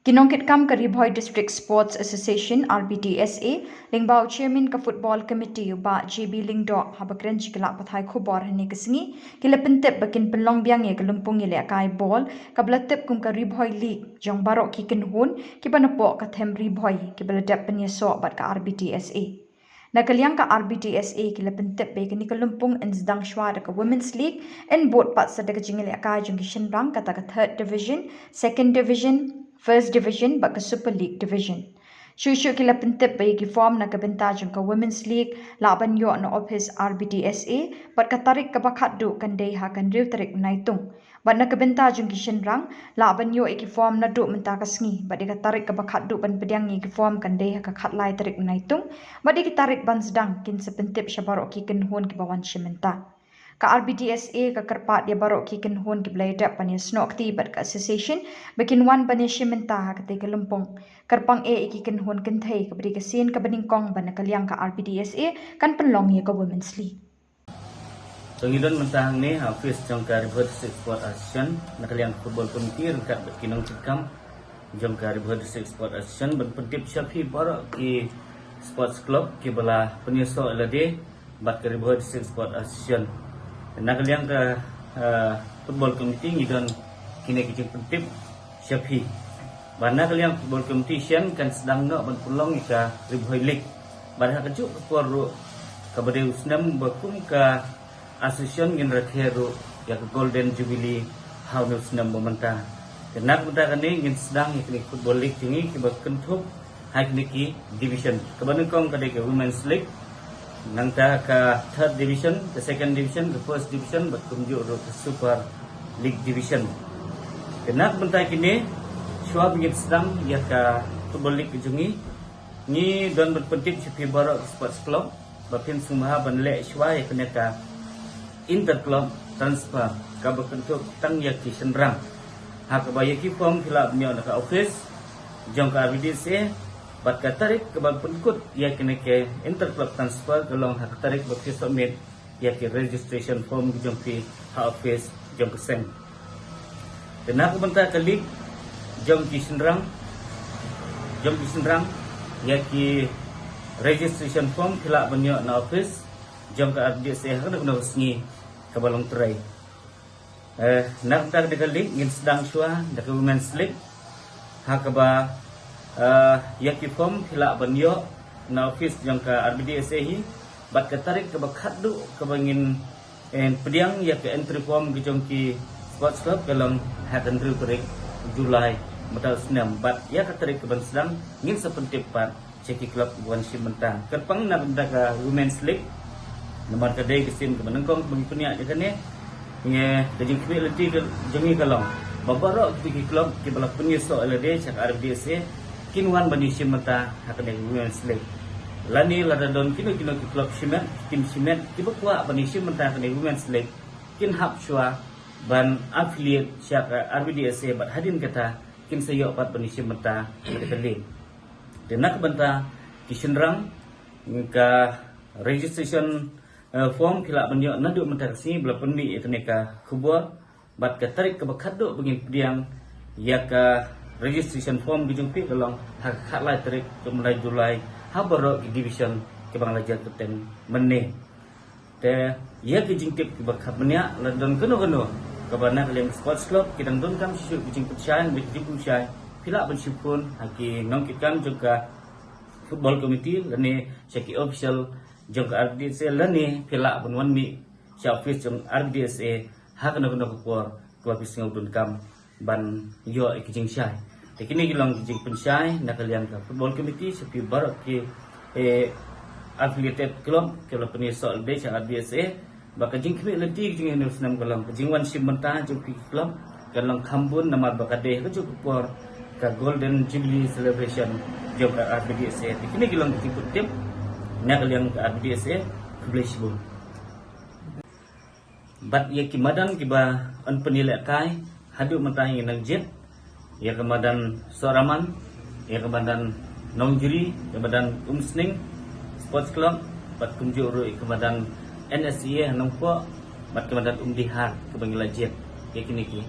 Kinongkit kam ka Ribhoy District Sports Association RBDSA lingbao chairman ka football committee ba JB Lingdo habakren jikla pathai khobor hani kasngi kilapentep bakin penlong biang ye kalumpung ile kai ball kablatep kum ka Ribhoy league jong barok ki kinhun ki banapo ka them Ribhoy ki baladap penyeso bat ka RBDSA Nakaliang ka RBDSA kilapentep be kini kalumpung in zdang shwada ka women's league and boat pat sa daga jingile kai jong kishin rang kata ka third division second division First Division baka Super League Division. Shushu kila pentep bagi form na kabentajang ka Women's League laban yo na office RBDSA bat katarik ka bakat du kandai ha kan riu tarik naitung. Bat na kabentajang kishin rang laban yo iki form na du mentakasngi bat katarik ka bakat du ban pediang iki form kandai ha ka khatlai tarik naitung bat kitarik ban sedang kin sepentep syabarok ki kenhun ki bawan shimenta. Ka RBDSA ka kerpat dia barok ki kenhun ki belaidap pania snok tibat ka association bakin wan pania shimenta ha kate kelumpong kerpang iki kenhun kenthai ka beri kasin ka beningkong ban kaliang ka RBDSA kan penlong ye ka Women's League. Pengidon mentang ni Hafiz jongka Ribhoy District Sport Association nakaliang football committee rengkat berkinong cikam jongka Ribhoy District Sport Association berpentip syafi barok ki sports club ki bala penyeso alade bat ka Ribhoy District Sport Association. Nakaliang ke football committee ngidon kini kijing pentip syafi. Bana kaliang football competition kan sedang nak berpulong ika Ribhoy League. Bana kejuk kepuaru kabade usnam bakum ka association ngin rakheru ya ke Golden Jubilee haun usnam bomenta. Kenak benda kani ngin sedang ikni football league tingi ki berkentup hak niki division. Kebanengkong kadai ke Women's League nangta ka third division, ke second division, ke first division berkunjuk ke Super League division. Kenak bentai kini syua bingit sedang ya ka football league kejungi ni don berpentip syafi barok sports club bapin sumaha banle syua ya kena ka inter club transfer ka berkentuk tang ya ki senrang ha ka bayaki form kila bnyo ka office jong ka RBDSA bat ka tarik ke berpenkut ya kena ke inter club transfer golong ha ka tarik berki submit ya ki registration form jong ki ha office jong ke sen kena ka bentar ka league jom kisenrang ya ki registration form kila banyak na office jom ka RBDSA ha kena sengi ka balong terai nak tak dekat league ngin sedang syua dekat Women's League ha ka ba ya ki form kila banyak na office jom ka RBDSA hi bat ka tarik ka bakat du ka bangin pediang ya ke entry form ki jom ki sports club kalong ha kan ru tarik Julai metal senam bat ya katarik keban sedang ngin sepentip pat ceki klub buan simentang kerpang na benda ka Women's League nomor kadai kesin ke menengkong bagi punya je kan nge dajing community ke jengi kalong babarok ceki klub ke bala penyeso alade cak RBDSA kinwan bani simenta hakane Women's League lani ladadon kino klub simet tim simet kibakwa bani simenta hakane Women's League kin hap syua ban affiliate syak RBDSA bat hadin kata kin sayo pat penisi menta kali denak benta kisenrang ka registration form kila banyak nadu menta sini bela pendi etneka khubur bat ka tarik ke bakado bengin pediang ya ka registration form dijumpi kalong hak lai tarik ke mulai Julai ha baro division ke Bangladesh Kapten meneh te ya ke jingtip ke bakap menya ladon keno kabana kalian sports club kidang don kam syuk bijing percayaan bijing percaya pila bersyukur haki nongkikan juga football committee lani syaki official juga RBDSA lani pila bunwan mi sya office jong RBDSA hak na kupor kuapis ngudun kam ban yo ikijing syai tekini gilang bijing pensyai na kalian ka football committee sepi barok ki affiliated club kalau penisol de sya RBDSA baka jing kmi lenti jing enu senam kalang jingwan simenta jing club kalang khambun nama bakade ke por ka Golden Jubilee celebration jong ka RBDSA kini gilang jing tim na kaliang ka RBDSA kubleishbu bat ya kimadan kiba an penilai kai hadu mentai nang jet ya kemadan soraman ya kemadan nongjuri kemadan umsning sports club bat kunjuru kemadan NSCA hanong po bat kemandan umdihar ke Bangladesh ya kini ki